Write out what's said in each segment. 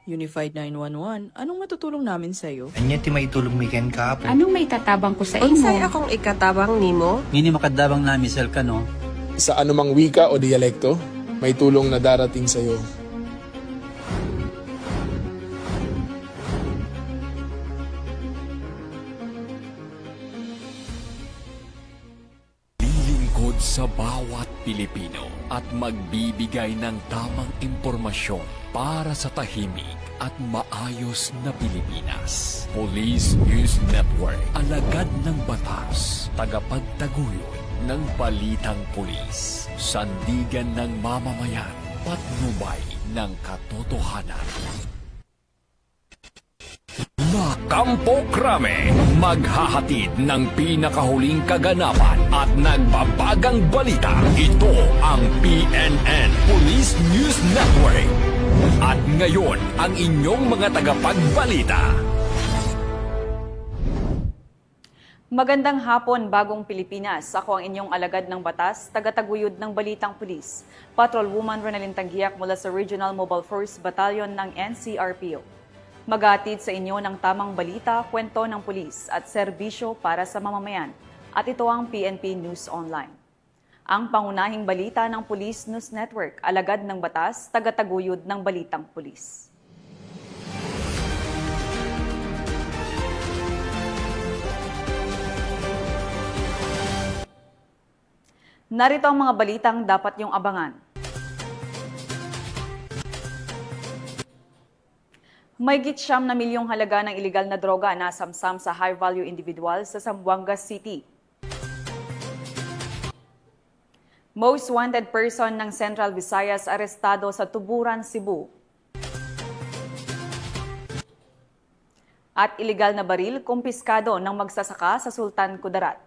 Unified 911, anong matutulong namin sa'yo? Anya ti may tulong miken ka po. Anong may tatabang ko sa imo? Unsay akong ikatabang nimo? Ngini makadabang na misel ka no. Sa anumang wika o dialekto, may tulong na darating sa iyo. Lilingkod sa bawat Pilipino at magbibigay ng tamang impormasyon para sa tahimik at maayos na Pilipinas. Police News Network, alagad ng batas, tagapagtaguyod ng balitang pulis, sandigan ng mamamayan, patnubay ng katotohanan. La Campo Crame, maghahatid ng pinakahuling kaganapan at nagbabagang balita. Ito ang PNN Police News Network. At ngayon, ang inyong mga tagapagbalita. Magandang hapon, Bagong Pilipinas. Ako ang inyong alagad ng batas, tagataguyod ng Balitang Pulis, Patrolwoman Ronalyn Tanggiak mula sa Regional Mobile Force Battalion ng NCRPO. Maghatid sa inyo ng tamang balita, kwento ng pulis at serbisyo para sa mamamayan. At ito ang PNP News Online. Ang pangunahing balita ng Police News Network, alagad ng batas, tagataguyod ng Balitang Pulis. Narito ang mga balitang dapat niyong abangan. Mahigit 9 milyong halaga ng iligal na droga na samsam sa high-value individual sa Zamboanga City. Most wanted person ng Central Visayas arestado sa Tuburan, Cebu. At iligal na baril kumpiskado ng magsasaka sa Sultan Kudarat.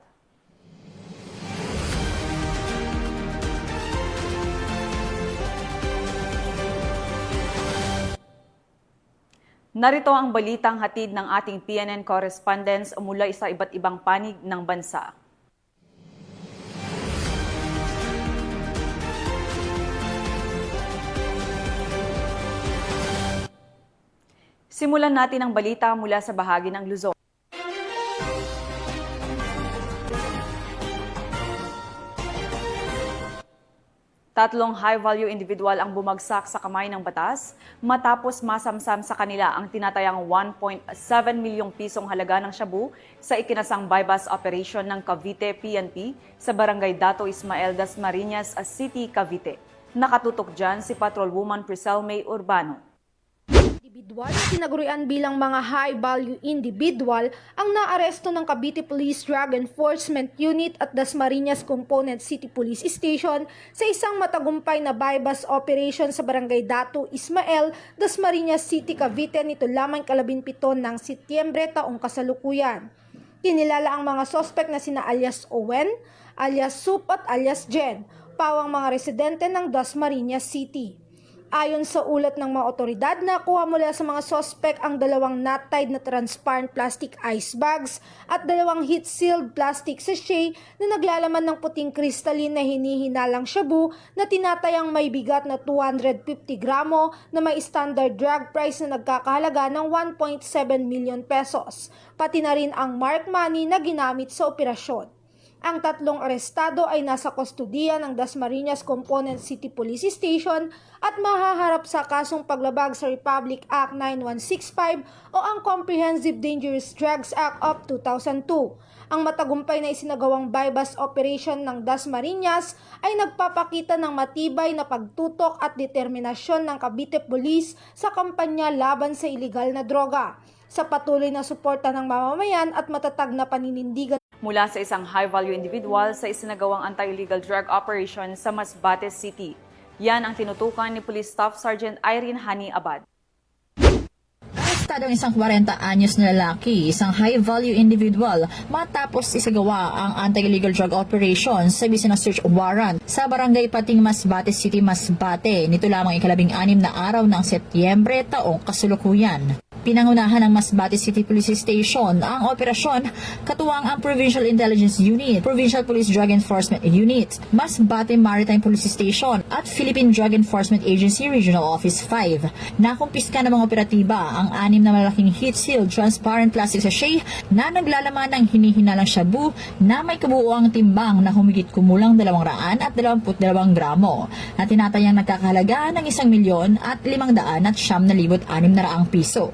Narito ang balitang hatid ng ating PNN correspondents mula sa iba't ibang panig ng bansa. Simulan natin ang balita mula sa bahagi ng Luzon. Tatlong high-value individual ang bumagsak sa kamay ng batas matapos masamsam sa kanila ang tinatayang 1.7 milyong pisong halaga ng shabu sa ikinasang buy-bust operation ng Cavite PNP sa Barangay Dato Ismael Dasmariñas City, Cavite. Nakatutok dyan si Patrolwoman Priscel May Urbano. Individual na tinagurian bilang mga high-value individual ang naaresto ng Cavite Police Drug Enforcement Unit at Dasmariñas Component City Police Station sa isang matagumpay na buy-bust operation sa Barangay Dato Ismael, Dasmariñas City, Cavite nito lamang 17 ng Setyembre taong kasalukuyan. Kinilala ang mga sospek na sina alias Owen, alias Sup at alias Jen, pawang mga residente ng Dasmariñas City. Ayon sa ulat ng mga otoridad, nakuha mula sa mga sospek ang 2 knot-tied na transparent plastic ice bags at 2 heat-sealed plastic sachet na naglalaman ng puting crystalline na hinihinalang shabu na tinatayang may bigat na 250 gramo na may standard drug price na nagkakahalaga ng 1.7 million pesos, pati na rin ang mark money na ginamit sa operasyon. Ang tatlong arestado ay nasa kustudiya ng Dasmariñas Component City Police Station at mahaharap sa kasong paglabag sa Republic Act 9165 o ang Comprehensive Dangerous Drugs Act of 2002. Ang matagumpay na isinagawang buy-bust operation ng Dasmariñas ay nagpapakita ng matibay na pagtutok at determinasyon ng Cavite Police sa kampanya laban sa iligal na droga, sa patuloy na suporta ng mamamayan at matatag na paninindigan Mula sa isang high-value individual sa isinagawang anti-illegal drug operation sa Masbate City. Yan ang tinutukan ni Police Staff Sergeant Irene Hani Abad. Arestado ang isang 40 anyos na lalaki, isang high-value individual, matapos isagawa ang anti-illegal drug operation sa bisa ng search warrant sa Barangay Pating, Masbate City, Masbate. Nito lamang 16 na araw ng Setyembre taong kasalukuyan. Pinangunahan ng Masbate City Police Station ang operasyon katuwang ang Provincial Intelligence Unit, Provincial Police Drug Enforcement Unit, Masbate Maritime Police Station at Philippine Drug Enforcement Agency Regional Office 5. Nakumpiska ng mga operatiba ang 6 na malaking heat-sealed transparent plastic sachet na naglalaman ng hinihinalang shabu na may kabuuang timbang na humigit kumulang 222 gramo na tinatayang nagkakahalaga ng 1,509,600 piso.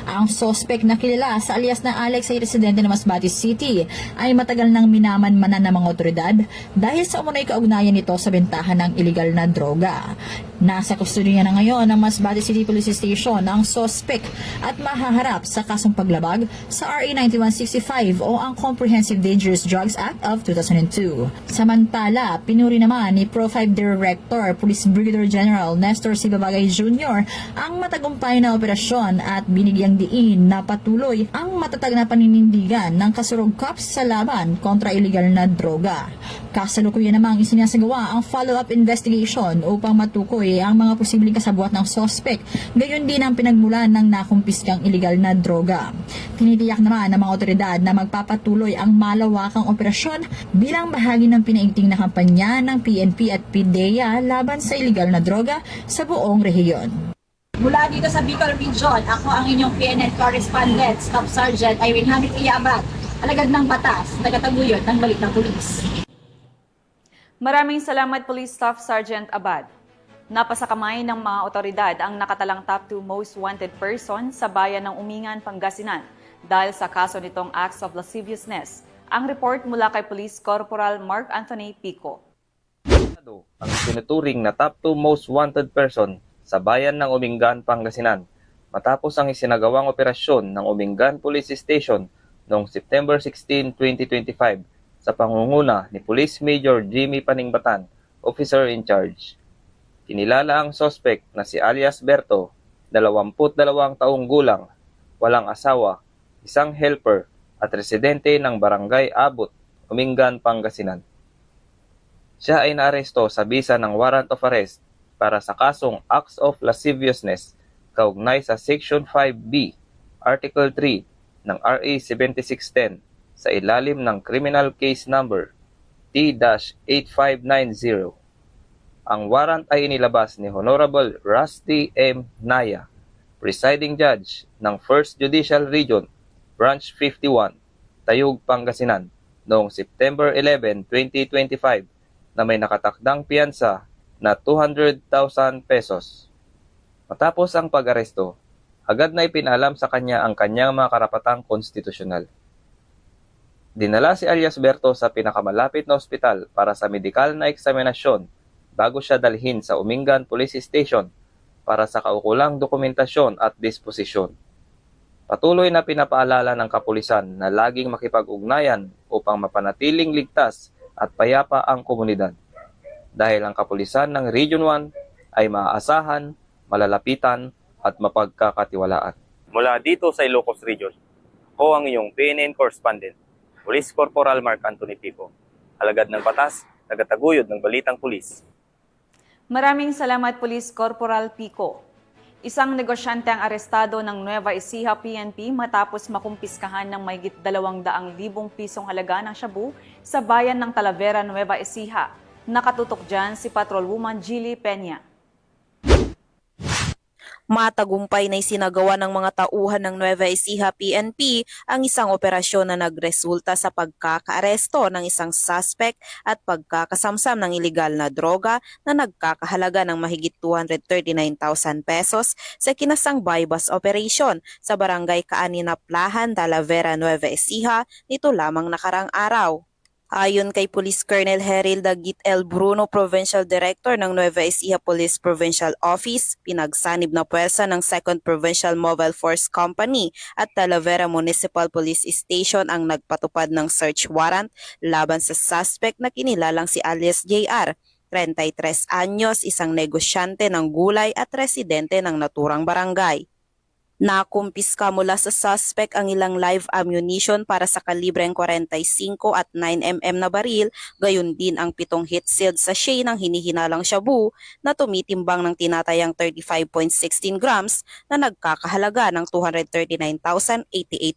Ang sospek na kilala sa alias na Alex ay residente ng Masbate City ay matagal nang minamanmanan ng mga otoridad dahil sa umunoy kaugnayan nito sa bentahan ng iligal na droga. Nasa kustodiya na ngayon ng Masbate City Police Station ang sospek at mahaharap sa kasong paglabag sa RA 9165 o ang Comprehensive Dangerous Drugs Act of 2002. Samantala, pinuri naman ni Pro 5 Director Police Brigadier General Nestor C. Babagay Jr. ang matagumpay na operasyon at binigyang diin na patuloy ang matatag na paninindigan ng kasurog cops sa laban kontra iligal na droga. Kasalukuyan namang isinasagawa ang follow-up investigation upang matukoy ang mga posibleng kasabwat ng sospek, gayon din ang pinagmulan ng nakumpiskang iligal na droga. Tinitiyak naman ng mga otoridad na magpapatuloy ang malawakang operasyon bilang bahagi ng pinaigting na kampanya ng PNP at PDEA laban sa iligal na droga sa buong rehiyon. Mula dito sa Bicol Region, ako ang inyong PNN correspondent, Staff Sergeant Irene Hamid Iyabat, alagad ng batas, tagataguyod ng Balitang Pulis. Maraming salamat Police Staff Sergeant Abad. Napasakamay ng mga otoridad ang nakatalang top 2 most wanted person sa bayan ng Umingan, Pangasinan dahil sa kaso nitong acts of lasciviousness. Ang report mula kay Police Corporal Mark Anthony Pico. Ang tinuturing na top 2 most wanted person sa bayan ng Umingan, Pangasinan matapos ang isinagawang operasyon ng Umingan Police Station noong September 16, 2025 sa pangunguna ni Police Major Jimmy Paningbatan, officer in charge. Kinilala ang suspect na si alias Berto, 22 taong gulang, walang asawa, isang helper at residente ng Barangay Abot, Umingan, Pangasinan. Siya ay naaresto sa bisa ng warrant of arrest para sa kasong acts of lasciviousness kaugnay sa Section 5B, Article 3 ng RA 7610 sa ilalim ng Criminal Case Number T-8590. Ang warrant ay inilabas ni Honorable Rusty M. Naya, Presiding Judge ng 1st Judicial Region, Branch 51, Tayug, Pangasinan, noong September 11, 2025 na may nakatakdang piyansa na 200,000 pesos. Matapos ang pag-aresto, agad na ipinalam sa kanya ang kanyang mga karapatang konstitusyonal. Dinala si alias Berto sa pinakamalapit na ospital para sa medikal na eksaminasyon bago siya dalhin sa Umingan Police Station para sa kaukulang dokumentasyon at disposisyon. Patuloy na pinapaalala ng kapulisan na laging makipag-ugnayan upang mapanatiling ligtas at payapa ang komunidad. Dahil ang kapulisan ng Region 1 ay maaasahan, malalapitan at mapagkakatiwalaan. Mula dito sa Ilocos Region, ako ang iyong PNN correspondent, Police Corporal Mark Anthony Pico, alagad ng batas, tagataguyod ng Balitang Pulis. Maraming salamat Police Corporal Pico. Isang negosyante ang arestado ng Nueva Ecija PNP matapos makumpiskahan ng mahigit 200,000 pisong halaga ng shabu sa bayan ng Talavera, Nueva Ecija. Nakatutok dyan si Patrolwoman Jilly Peña. Matagumpay na isinagawa ng mga tauhan ng Nueva Ecija PNP ang isang operasyon na nagresulta sa pagkakaaresto ng isang suspect at pagkakasamsam ng iligal na droga na nagkakahalaga ng mahigit 239,000 pesos sa kinasang bypass operation sa barangay Kaaninaplahan, Talavera, Nueva Ecija nito lamang nakarang araw. Ayon kay Police Colonel Herilda Git L. Bruno, Provincial Director ng Nueva Ecija Police Provincial Office, pinagsanib na puwersa ng 2nd Provincial Mobile Force Company at Talavera Municipal Police Station ang nagpatupad ng search warrant laban sa suspect na kinilalang si alias JR, 33 anyos, isang negosyante ng gulay at residente ng naturang barangay. Nakumpiska mula sa suspect ang ilang live ammunition para sa kalibreng 45 at 9mm na baril, gayon din ang 7 heat-sealed sachet ng hinihinalang shabu na tumitimbang ng tinatayang 35.16 grams na nagkakahalaga ng 239,088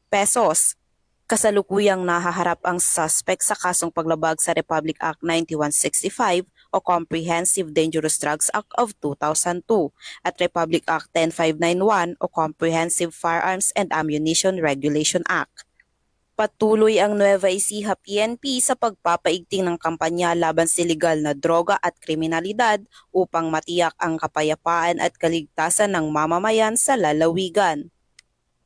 pesos. Kasalukuyang nahaharap ang suspect sa kasong paglabag sa Republic Act 9165 o Comprehensive Dangerous Drugs Act of 2002 at Republic Act 10591 o Comprehensive Firearms and Ammunition Regulation Act. Patuloy ang Nueva Ecija PNP sa pagpapaigting ng kampanya laban sa iligal na droga at kriminalidad upang matiyak ang kapayapaan at kaligtasan ng mamamayan sa lalawigan.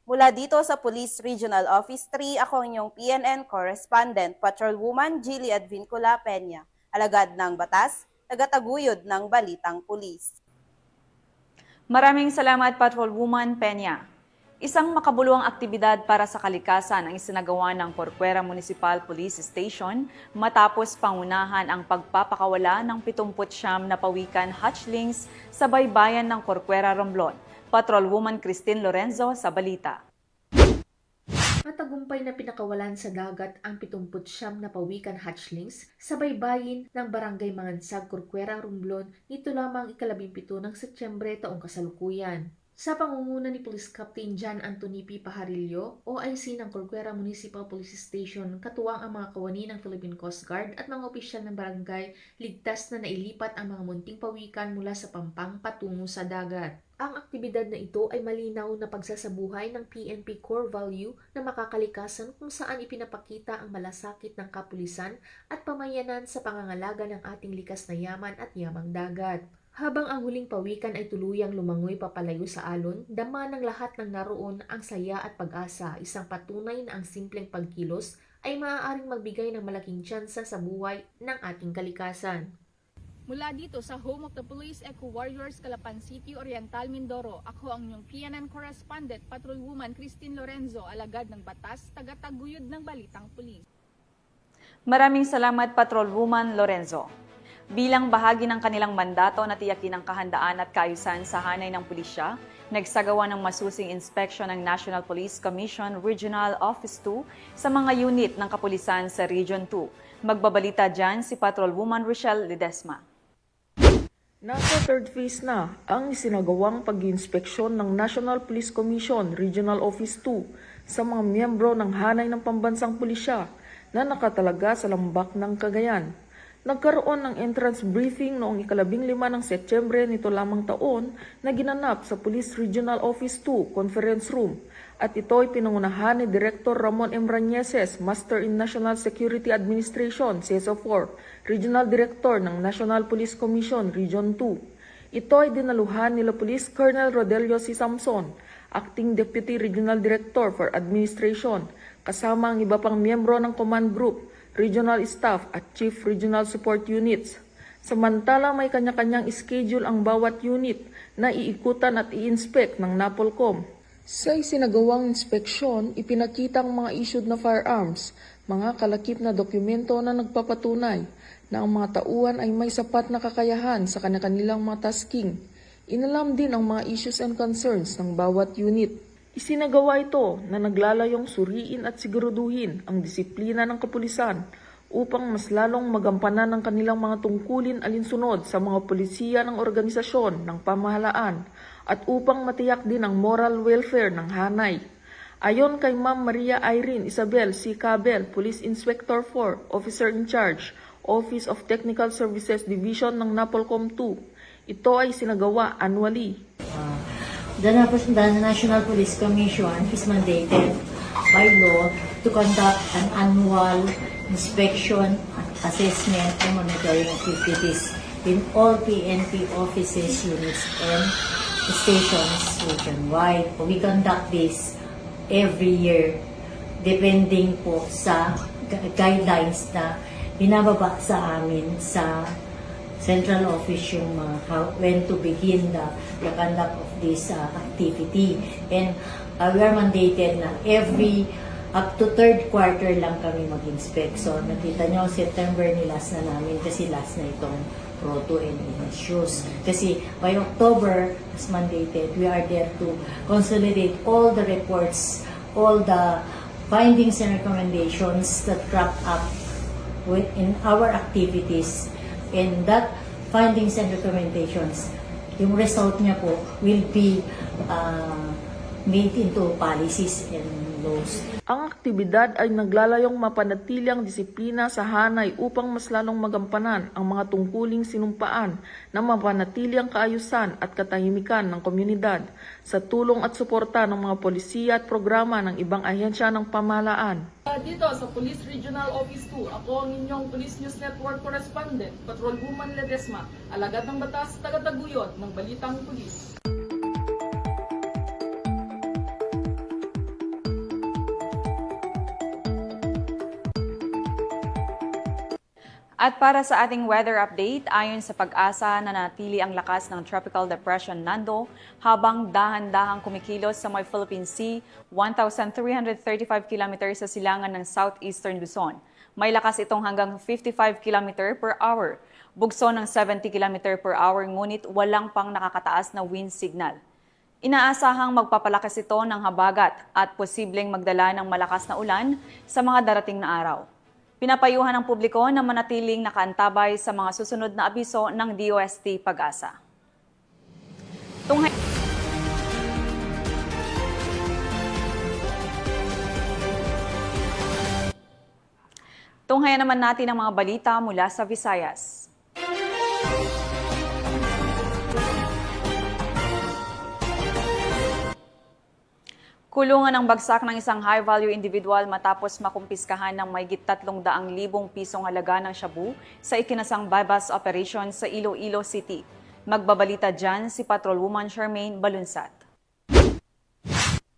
Mula dito sa Police Regional Office 3, ako ang inyong PNN Correspondent, Patrolwoman Jilly Advincula Peña, alagad ng batas, tagataguyod ng Balitang Pulis. Maraming salamat, Patrolwoman Peña. Isang makabuluhang aktibidad para sa kalikasan ang isinagawa ng Corcuera Municipal Police Station matapos pangunahan ang pagpapakawala ng 79 na pawikan hatchlings sa baybayan ng Corcuera, Romblon. Patrolwoman Christine Lorenzo sa balita. Matagumpay na pinakawalan sa dagat ang 79 na pawikan hatchlings sa baybayin ng Barangay Mangansag, Corcuera, Romblon nito lamang ika-17 ng Setyembre taong kasalukuyan. Sa pangunguna ni Police Captain John Anthony P. Pajarillo, OIC ng Corcuera Municipal Police Station, katuwang ang mga kawani ng Philippine Coast Guard at mga opisyal ng barangay, ligtas na nailipat ang mga munting pawikan mula sa pampang patungo sa dagat. Ang aktibidad na ito ay malinaw na pagsasabuhay ng PNP core value na makakalikasan kung saan ipinapakita ang malasakit ng kapulisan at pamayanan sa pangangalaga ng ating likas na yaman at yamang dagat. Habang ang huling pawikan ay tuluyang lumangoy papalayo sa alon, dama ng lahat ng naroon ang saya at pag-asa, isang patunay na ang simpleng pagkilos ay maaaring magbigay ng malaking tsansa sa buhay ng ating kalikasan. Mula dito sa home of the Police Eco Warriors, Calapan City, Oriental, Mindoro, ako ang inyong PNN Correspondent, Patrolwoman Christine Lorenzo, alagad ng batas, tagataguyod ng Balitang Pulis. Maraming salamat, Patrolwoman Lorenzo. Bilang bahagi ng kanilang mandato na tiyakin ang kahandaan at kaayusan sa hanay ng pulisya, nagsagawa ng masusing inspeksyon ng National Police Commission Regional Office 2 sa mga unit ng kapulisan sa Region 2. Magbabalita dyan si Patrolwoman Rochelle Ledesma. Nasa third phase na ang isinagawang pag-inspeksyon ng National Police Commission Regional Office 2 sa mga miyembro ng hanay ng pambansang pulisya na nakatalaga sa lambak ng Cagayan. Nagkaroon ng entrance briefing noong ika-15 ng Setyembre nito lamang taon na ginanap sa Police Regional Office 2 Conference Room at ito ay pinangunahan ni Director Ramon M. Rañeses, Master in National Security Administration, CSO4, Regional Director ng National Police Commission Region 2. Ito ay dinaluhan nila Police Colonel Rodelio C. Samson, Acting Deputy Regional Director for Administration, kasama ang iba pang miyembro ng Command Group, Regional Staff at Chief Regional Support Units. Samantala may kanya-kanyang schedule ang bawat unit na iikutan at i-inspect ng NAPOLCOM. Sa isinagawang inspeksyon, ipinakita ang mga issued na firearms, mga kalakip na dokumento na nagpapatunay na ang mga tauhan ay may sapat na kakayahan sa kanilang mga tasking. Inalam din ang mga issues and concerns ng bawat unit. Isinagawa ito na naglalayong suriin at siguraduhin ang disiplina ng kapulisan upang mas lalong magampanan ng kanilang mga tungkulin alinsunod sa mga polisiya ng organisasyon ng pamahalaan at upang matiyak din ang moral welfare ng hanay. Ayon kay Ma'am Maria Irene Isabel C. Cabel, Police Inspector 4, Officer in Charge, Office of Technical Services Division ng NAPOLCOM 2, ito ay sinagawa annually. The National Police Commission is mandated by law to conduct an annual inspection, assessment, and monitoring activities in all PNP offices, units, and stations region-wide. We conduct this every year depending po sa guidelines na binababa sa amin sa Central Office yung when to begin the conduct of this activity. And we are mandated na every up to third quarter lang kami mag-inspect. So nakita nyo, September ni last na namin kasi last na itong proto and issues. Kasi by October, as mandated, we are there to consolidate all the reports, all the findings and recommendations that crop up in our activities. And that findings and recommendations, yung result niya po will be made into policies and laws. Ang aktibidad ay naglalayong mapanatili ang disiplina sa hanay upang mas lalong magampanan ang mga tungkuling sinumpaan na mapanatili ang kaayusan at katahimikan ng komunidad sa tulong at suporta ng mga polisiya at programa ng ibang ahensya ng pamahalaan. Dito sa Police Regional Office 2, ako ang inyong Police News Network Correspondent, Patrolwoman Ledesma, alagad ng batas, tagataguyod ng Balitang Pulis. At para sa ating weather update, ayon sa Pag-asa, nanatili ang lakas ng Tropical Depression Nando habang dahan-dahang kumikilos sa may Philippine Sea, 1,335 km sa silangan ng southeastern Luzon. May lakas itong hanggang 55 km per hour, bugso ng 70 km per hour ngunit walang pang nakakataas na wind signal. Inaasahang magpapalakas ito ng habagat at posibleng magdala ng malakas na ulan sa mga darating na araw. Pinapayuhan ng publiko na manatiling nakaantabay sa mga susunod na abiso ng DOST Pag-asa. Tunghayan naman natin ang mga balita mula sa Visayas. Kulungan ang bagsak ng isang high-value individual matapos makumpiskahan ng mahigit 300,000 pisong halaga ng shabu sa ikinasang bypass operation sa Iloilo City. Magbabalita dyan si Patrolwoman Charmaine Balunsat.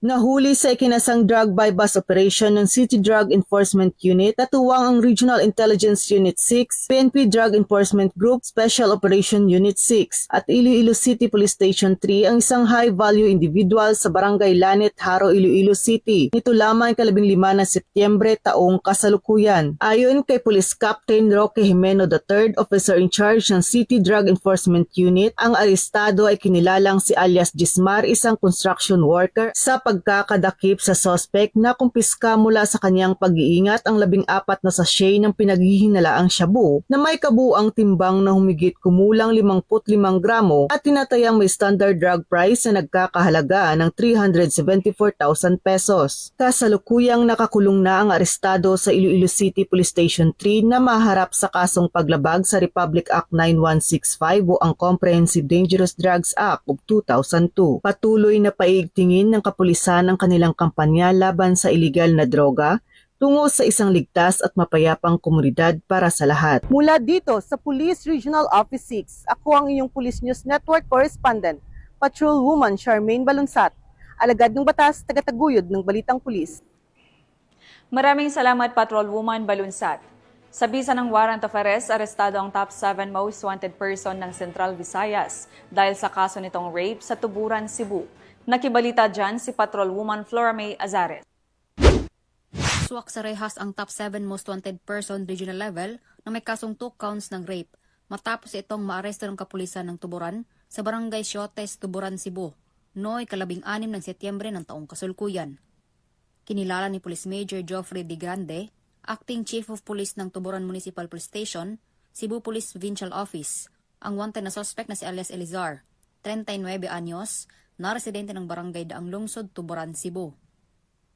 Nahuli sa ikinasang drug bypass operation ng City Drug Enforcement Unit at tuwang ang Regional Intelligence Unit 6, PNP Drug Enforcement Group, Special Operation Unit 6 at Iloilo City Police Station 3 ang isang high-value individual sa Barangay Lanet, Haro, Iloilo City. Nito lamang 15 na Setyembre taong kasalukuyan. Ayon kay Police Captain Roque Jimeno III, Officer in Charge ng City Drug Enforcement Unit, ang arestado ay kinilalang si alias Gismar, isang construction worker, sa pagkakadakip sa suspect na kumpiska mula sa kanyang pag-iingat ang 14 na sachet ng pinaghihinalaang shabu na may kabuang timbang na humigit kumulang 55 gramo at tinatayang may standard drug price na nagkakahalaga ng 374,000 pesos. Kasalukuyang nakakulong na ang arestado sa Iloilo City Police Station 3 na maharap sa kasong paglabag sa Republic Act 9165 o ang Comprehensive Dangerous Drugs Act of 2002. Patuloy na paigtingin ng kapulisan ang kanilang kampanya laban sa iligal na droga tungo sa isang ligtas at mapayapang komunidad para sa lahat. Mula dito sa Police Regional Office 6, ako ang inyong Police News Network Correspondent, Patrolwoman Charmaine Balunsat, alagad ng batas, tagataguyod ng Balitang Pulis. Maraming salamat, Patrolwoman Balunsat. Sa bisa ng warrant of arrest, arestado ang top 7 most wanted person ng Central Visayas dahil sa kaso nitong rape sa Tuburan, Cebu. Nakibalita dyan si Patrolwoman Flora May Azares. Suwak sa rehas ang top 7 most wanted person regional level na may kasong 2 counts ng rape matapos itong maaresto ng kapulisan ng Tuburan sa Barangay Siotes, Tuburan, Cebu, noong 16 ng Setyembre ng taong kasulkuyan. Kinilala ni Police Major Geoffrey De Grande, Acting Chief of Police ng Tuburan Municipal Police Station, Cebu Police Provincial Office, ang wanted na suspect na si alias Elizar, 39 anyos, na residente ng Barangay Daang Lungsod, Tuburan, Cebu.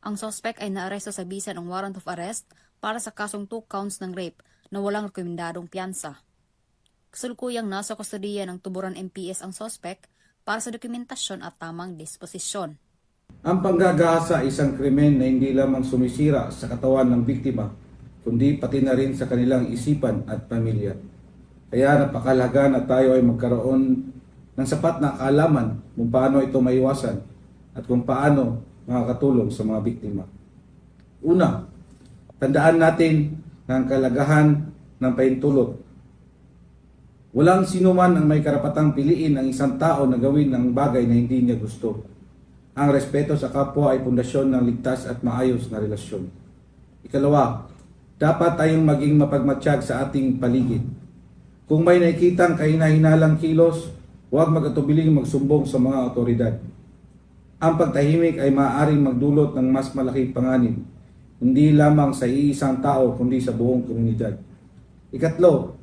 Ang suspect ay naaresto sa bisa ng warrant of arrest para sa kasong 2 counts ng rape na walang rekomendadong piyansa. Kasulukuyang nasa kustodiya ng Tuburan MPS ang suspect para sa dokumentasyon at tamang disposisyon. Ang panggagahasa ay isang krimen na hindi lamang sumisira sa katawan ng biktima, kundi pati na rin sa kanilang isipan at pamilya. Kaya napakahalaga na tayo ay magkaroon ng sapat na kaalaman kung paano ito maiwasan at kung paano makakatulong sa mga biktima. Una, tandaan natin na ang kalagahan ng pahintulot. Walang sinuman ang may karapatang piliin ang isang tao na gawin ng bagay na hindi niya gusto. Ang respeto sa kapwa ay pundasyon ng ligtas at maayos na relasyon. Ikalawa, dapat tayong maging mapagmatsyag sa ating paligid. Kung may nakikitang kahina-hinalang kilos, huwag mag-atubiling magsumbong sa mga otoridad. Ang pagtahimik ay maaaring magdulot ng mas malaking panganib, hindi lamang sa iisang tao kundi sa buong komunidad. Ikatlo,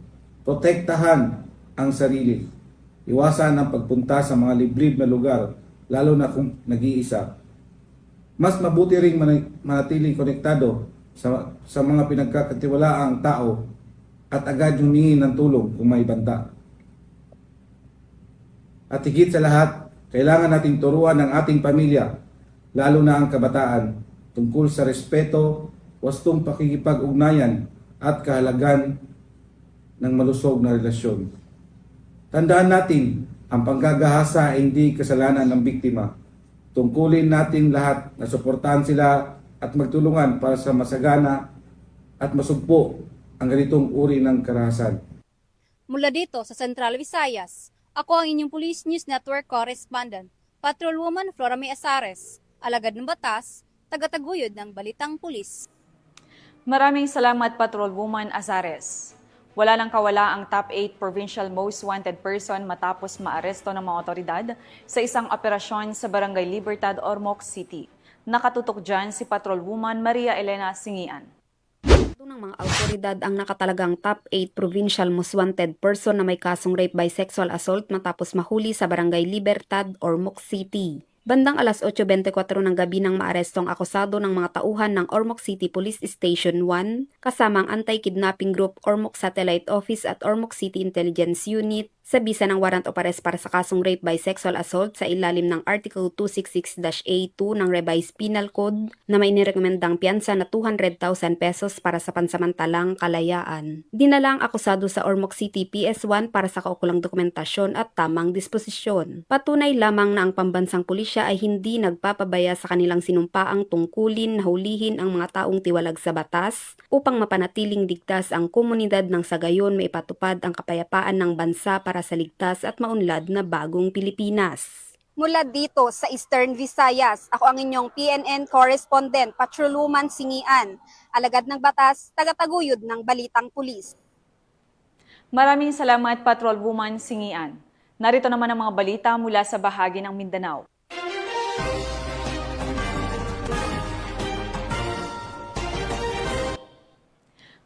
protektahan ang sarili. Iwasan ang pagpunta sa mga liblib na lugar, lalo na kung nag-iisa. Mas mabuti ring manatiling konektado sa mga pinagkakatiwalaang tao at agad humingi ng tulong kung may banta. At higit sa lahat, kailangan nating turuan ang ating pamilya, lalo na ang kabataan, tungkol sa respeto, wastong pakikipag-ugnayan at kahalagan ng malusog na relasyon. Tandaan natin, ang panggagahasa ay hindi kasalanan ng biktima. Tungkulin natin lahat na suportahan sila at magtulungan para sa masagana at masugpo ang ganitong uri ng karahasan. Mula dito sa Central Visayas, ako ang inyong Police News Network correspondent, Patrolwoman Flora May Azares, alagad ng batas, tagataguyod ng Balitang Pulis. Maraming salamat, Patrolwoman Azares. Wala lang kawala ang top 8 provincial most wanted person matapos maaresto ng mga otoridad sa isang operasyon sa Barangay Libertad, Ormoc City. Nakatutok dyan si Patrolwoman Maria Elena Singian. Ito ng mga autoridad ang nakatalagang top 8 provincial most wanted person na may kasong rape by sexual assault matapos mahuli sa Barangay Libertad, Ormoc City. Bandang alas 8:24 ng gabi nang maarestong akusado ng mga tauhan ng Ormoc City Police Station 1 kasama ang Anti-Kidnapping Group Ormoc Satellite Office at Ormoc City Intelligence Unit sa bisa ng warrant of arrest para sa kasong rape by sexual assault sa ilalim ng Article 266-A2 ng Revised Penal Code na may nirekomendang piyansa na 200,000 pesos para sa pansamantalang kalayaan. Dinala ang akusado sa Ormoc City PS1 para sa kaukulang dokumentasyon at tamang disposisyon. Patunay lamang na ang pambansang pulisya ay hindi nagpapabaya sa kanilang sinumpaang tungkulin na hulihin ang mga taong tiwalag sa batas upang mapanatiling ligtas ang komunidad nang sa gayon maipatupad ang kapayapaan ng bansa para sa ligtas at maunlad na bagong Pilipinas. Mula dito sa Eastern Visayas, ako ang inyong PNN correspondent, Patrolwoman Singian, alagad ng batas, tagataguyod ng Balitang Pulis. Maraming salamat, Patrolwoman Singian. Narito naman ang mga balita mula sa bahagi ng Mindanao.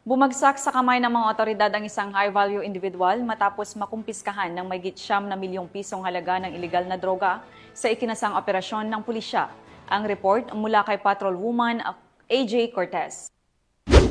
Bumagsak sa kamay ng mga otoridad ang isang high-value individual matapos makumpiskahan ng mahigit 9 milyong pisong halaga ng ilegal na droga sa ikinasang operasyon ng pulisya. Ang report mula kay Patrolwoman AJ Cortez.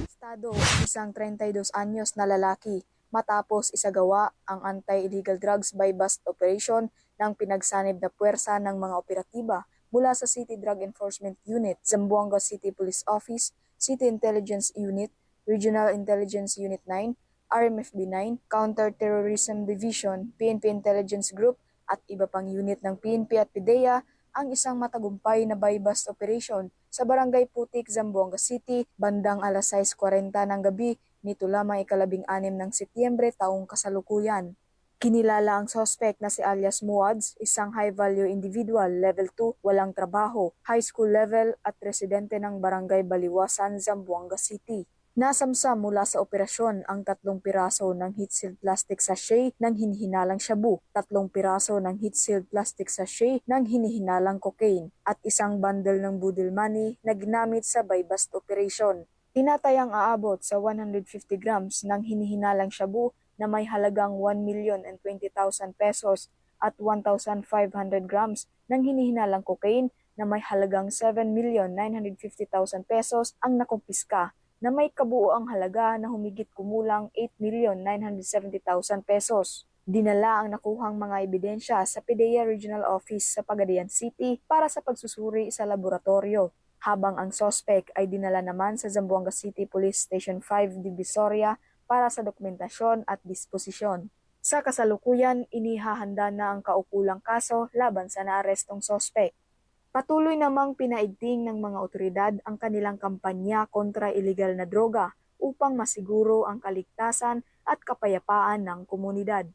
Estado, isang 32 anyos na lalaki matapos isagawa ang anti-illegal drugs by bust operation ng pinagsanib na puwersa ng mga operatiba mula sa City Drug Enforcement Unit, Zamboanga City Police Office, City Intelligence Unit, Regional Intelligence Unit 9, RMFB 9, Counter-Terrorism Division, PNP Intelligence Group at iba pang unit ng PNP at PIDEA ang isang matagumpay na buy-bust operation sa Barangay Putik, Zamboanga City, bandang alas 6:40 ng gabi nito lamang ika-16 ng Setyembre taong kasalukuyan. Kinilala ang suspect na si alias Muads, isang high-value individual, level 2, walang trabaho, high school level at residente ng Barangay Baliwasan, Zamboanga City. Nasamsam mula sa operasyon ang 3 piraso ng heat-sealed plastic sachet ng hinihinalang shabu, 3 piraso ng heat-sealed plastic sachet ng hinihinalang cocaine, at isang bundle ng budil money na ginamit sa buy-bust operation. Tinatayang aabot sa 150 grams ng hinihinalang shabu na may halagang 1,020,000 pesos at 1,500 grams ng hinihinalang cocaine na may halagang 7,950,000 pesos ang nakumpiska, na may kabuoang halaga na humigit kumulang 8,970,000 pesos. Dinala ang nakuhang mga ebidensya sa PIDEA Regional Office sa Pagadian City para sa pagsusuri sa laboratorio, habang ang suspect ay dinala naman sa Zamboanga City Police Station 5 Divisoria para sa dokumentasyon at disposisyon. Sa kasalukuyan, inihahanda na ang kaukulang kaso laban sa naarestong suspect. Patuloy namang pinaigting ng mga otoridad ang kanilang kampanya kontra illegal na droga upang masiguro ang kaligtasan at kapayapaan ng komunidad.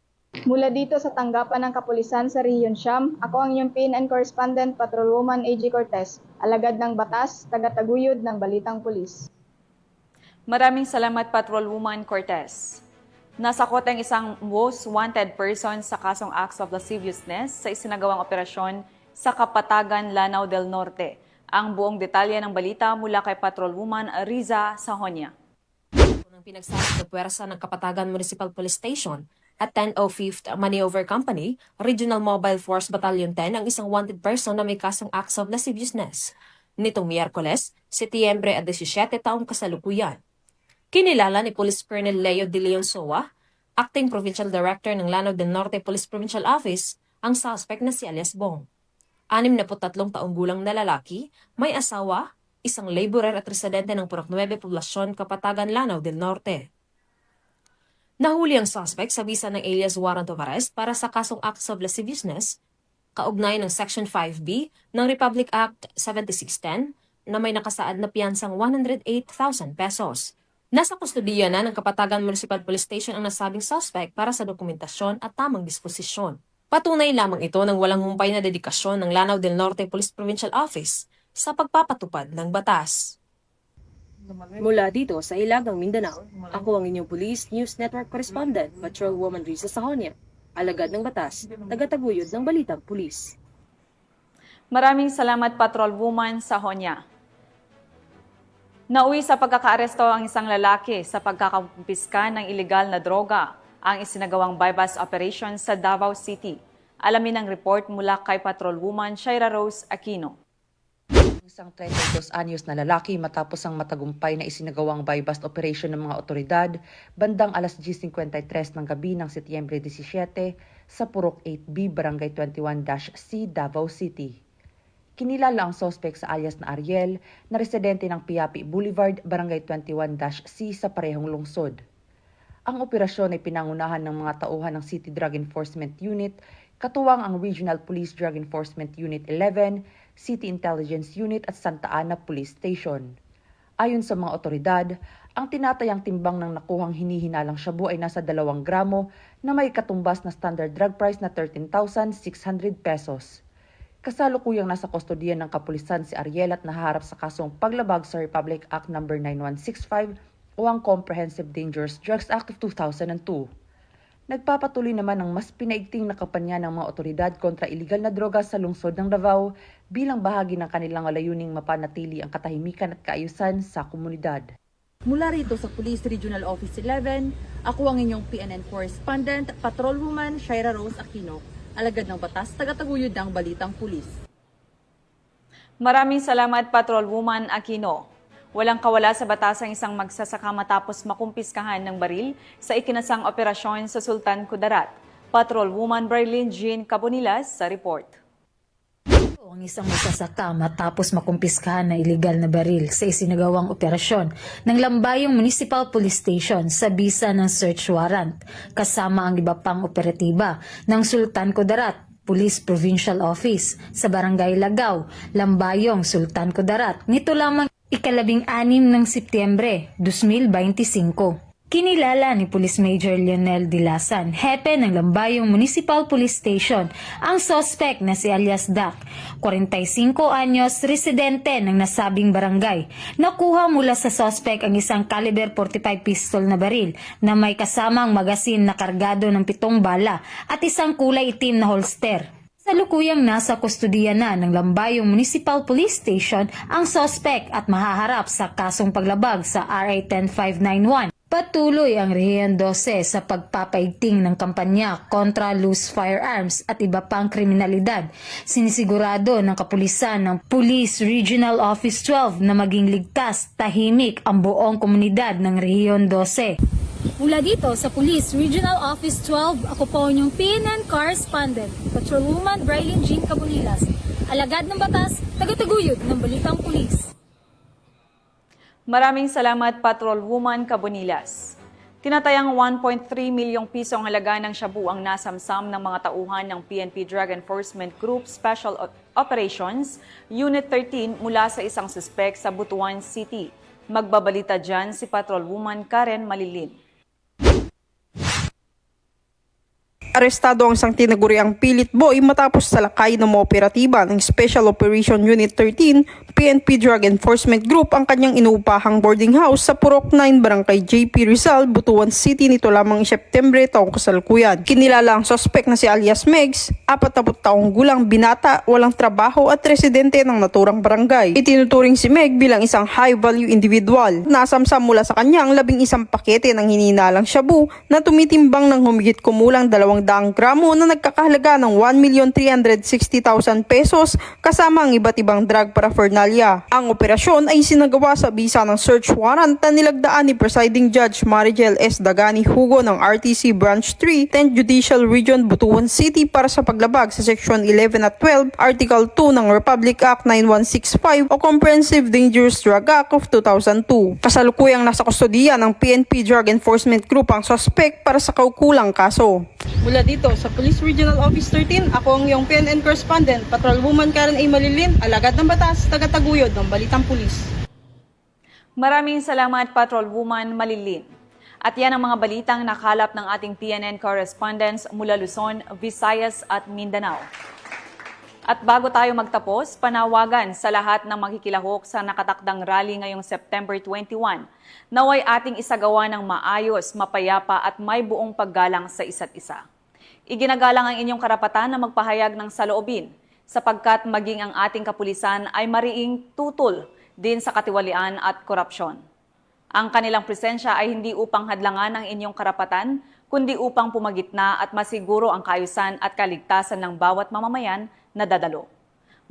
Mula dito sa tanggapan ng kapulisan sa Region Siyam, ako ang iyong PNN correspondent, Patrolwoman AJ Cortez, alagad ng batas, tagataguyod ng Balitang Pulis. Maraming salamat, Patrolwoman Cortez. Nasakot ang isang most wanted person sa kasong acts of lasciviousness sa isinagawang operasyon sa Kapatagan, Lanao del Norte. Ang buong detalye ng balita mula kay Patrolwoman Riza Sahonia. Ng pinagsalit na puwersa ng Kapatagan Municipal Police Station at 1005th Maneuver Company, Regional Mobile Force Battalion 10 ang isang wanted person na may kasong acts of lasciviousness. Nitong Miyerkules, Setyembre 17 taong kasalukuyan. Kinilala ni Police Colonel Leo De Leon Soa, Acting Provincial Director ng Lanao del Norte Police Provincial Office, ang suspect na si alias Bong. 63 taong gulang na lalaki, may asawa, isang laborer at residente ng Purok 9 Poblasyon, Kapatagan, Lanao del Norte. Nahuli ang suspect sa bisa ng alias warrant of arrest para sa kasong acts of lasciviousness, kaugnay ng Section 5B ng Republic Act 7610 na may nakasaad na piyansang 108,000 pesos. Nasa kustodiya na ng Kapatagan Municipal Police Station ang nasabing suspect para sa dokumentasyon at tamang disposisyon. Patunay lamang ito ng walang humpay na dedikasyon ng Lanao del Norte Police Provincial Office sa pagpapatupad ng batas. Mula dito sa Ilagang Mindanao, ako ang inyong Police News Network Correspondent, Patrolwoman Riza Sahonia, alagad ng batas, tagataguyod ng Balitang Pulis. Maraming salamat, Patrolwoman Sahonia. Nauwi sa pagkakaaresto ang isang lalaki sa pagkakumpiska ng ilegal na droga ang isinagawang bypass operation sa Davao City. Alamin ang report mula kay Patrolwoman Shaira Rose Aquino. Isang 32 anyos na lalaki matapos ang matagumpay na isinagawang bypass operation ng mga otoridad bandang alas 10:53 ng gabi ng Setyembre 17 sa Purok 8B, Barangay 21-C, Davao City. Kinilala ang suspect sa alias na Ariel na residente ng Piapi Boulevard, Barangay 21-C sa parehong lungsod. Ang operasyon ay pinangunahan ng mga tauhan ng City Drug Enforcement Unit, katuwang ang Regional Police Drug Enforcement Unit 11, City Intelligence Unit at Santa Ana Police Station. Ayon sa mga otoridad, ang tinatayang timbang ng nakuhang hinihinalang shabu ay nasa 2 gramo na may katumbas na standard drug price na 13,600 pesos. Kasalukuyang nasa kustodiya ng kapulisan si Ariel at naharap sa kasong paglabag sa Republic Act No. 9165 o ang Comprehensive Dangerous Drugs Act of 2002. Nagpapatuloy naman ang mas pinaigting na kampanya ng mga otoridad kontra iligal na droga sa lungsod ng Davao bilang bahagi ng kanilang layuning mapanatili ang katahimikan at kaayusan sa komunidad. Mula rito sa Police Regional Office 11, ako ang inyong PNN Correspondent, Patrolwoman Shaira Rose Aquino, alagad ng batas, tagataguyod ng Balitang Pulis. Maraming salamat, Patrolwoman Aquino. Walang kawala sa batas ang isang magsasaka matapos makumpiskahan ng baril sa ikinasang operasyon sa Sultan Kudarat. Patrolwoman Braylin Jean Cabonilas sa report. Ang isang magsasaka matapos makumpiskahan ng iligal na baril sa isinagawang operasyon ng Lambayong Municipal Police Station sa bisa ng search warrant, kasama ang iba pang operatiba ng Sultan Kudarat Police Provincial Office sa Barangay Lagaw, Lambayong, Sultan Kudarat. Nito lamang 16 ng Setyembre 2025. Kinilala ni Police Major Lionel Dilasan, hepe ng Lambayong Municipal Police Station, ang suspect na si alias Dak, 45 anyos, residente ng nasabing barangay. Nakuha mula sa suspect ang isang caliber 45 pistol na baril na may kasamang magasin na kargado ng 7 bala at isang kulay itim na holster. Salukuyang nasa kustodiya na ng Lambayong Municipal Police Station ang suspect at mahaharap sa kasong paglabag sa RA 10591. Patuloy ang Rehiyon 12 sa pagpapaigting ng kampanya kontra loose firearms at iba pang kriminalidad. Sinisigurado ng kapulisan ng Police Regional Office 12 na maging ligtas, tahimik ang buong komunidad ng Rehiyon 12. Mula dito sa Police Regional Office 12, ako po inyong PNN Correspondent, Patrolwoman Braylin Jean Cabonilas, alagad ng batas, tagataguyod ng Balitang Pulis. Maraming salamat, Patrolwoman Cabonilas. Tinatayang 1.3 milyong piso ang halaga ng shabu ang nasamsam ng mga tauhan ng PNP Drug Enforcement Group Special Operations Unit 13 mula sa isang suspek sa Butuan City. Magbabalita dyan si Patrolwoman Karen Malilin. Arestado ang isang tinaguriang pilit boy matapos salakay ng mga operatiba ng Special Operation Unit 13 PNP Drug Enforcement Group ang kanyang inuupahang boarding house sa Purok 9, Barangay JP Rizal, Butuan City nito lamang September taong kasalukuyan. Kinilala ang suspect na si alias Megs, 40 taong gulang binata, walang trabaho at residente ng naturang barangay. Itinuturing si Meg bilang isang high-value individual. Nasamsam mula sa kanya ang 11 pakete ng hininalang shabu na tumitimbang ng humigit kumulang 200 gramo na nagkakahalaga ng 1,360,000 pesos kasama ang iba't ibang drug paraphernalia. Ang operasyon ay sinagawa sa bisa ng search warrant na nilagdaan ni Presiding Judge Marigel S. Dagani Hugo ng RTC Branch 3, 10th Judicial Region, Butuan City para sa paglabag sa Section 11 at 12, Article 2 ng Republic Act 9165 o Comprehensive Dangerous Drug Act of 2002. Kasalukuyang nasa kustodiya ng PNP Drug Enforcement Group ang suspect para sa kaukulang kaso. Mula dito sa Police Regional Office 13, ako ang iyong PNN correspondent, Patrolwoman Karen A. Malilin, alagad ng batas, tagataguyod ng Balitang Pulis. Maraming salamat, Patrolwoman Malilin. At yan ang mga balitang nakalap ng ating PNN correspondents mula Luzon, Visayas at Mindanao. At bago tayo magtapos, panawagan sa lahat ng makikilahok sa nakatakdang rally ngayong September 21, naway ating isagawa ng maayos, mapayapa at may buong paggalang sa isa't isa. Iginagalang ang inyong karapatan na magpahayag ng saloobin, sapagkat maging ang ating kapulisan ay mariing tutol din sa katiwalian at korupsyon. Ang kanilang presensya ay hindi upang hadlangan ang inyong karapatan, kundi upang pumagitna at masiguro ang kaayusan at kaligtasan ng bawat mamamayan na dadalo.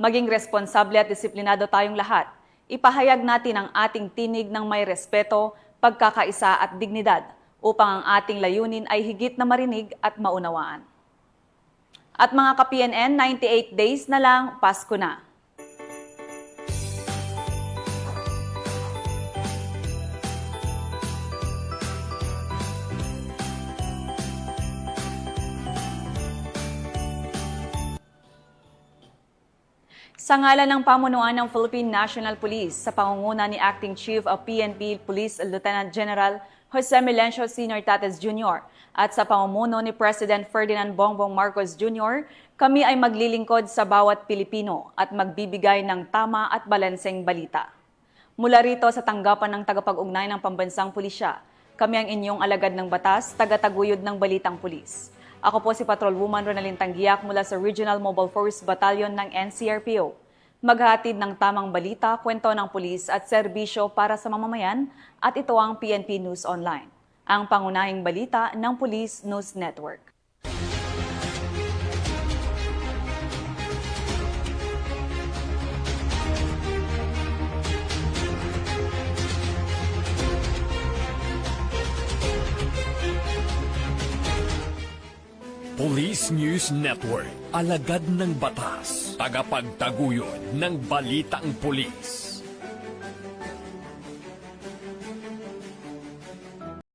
Maging responsable at disiplinado tayong lahat. Ipahayag natin ang ating tinig ng may respeto, pagkakaisa at dignidad upang ang ating layunin ay higit na marinig at maunawaan. At mga ka-PNN, 98 days na lang, Pasko na. Sa ngalan ng pamunuan ng Philippine National Police sa pangunguna ni Acting Chief of PNP Police Lieutenant General Jose Melencio Sr. Tates Jr. at sa pamumuno ni President Ferdinand Bongbong Marcos Jr., kami ay maglilingkod sa bawat Pilipino at magbibigay ng tama at balanseng balita. Mula rito sa tanggapan ng tagapag-ugnay ng Pambansang Pulisya, kami ang inyong alagad ng batas, tagataguyod ng Balitang Pulis. Ako po si Patrolwoman Ronalyn Tanggiak mula sa Regional Mobile Force Battalion ng NCRPO. Maghahatid ng tamang balita, kwento ng pulis at serbisyo para sa mamamayan at ito ang PNP News Online, ang pangunahing balita ng Police News Network. Police News Network, alagad ng batas, tagapagtaguyod ng balitang pulis.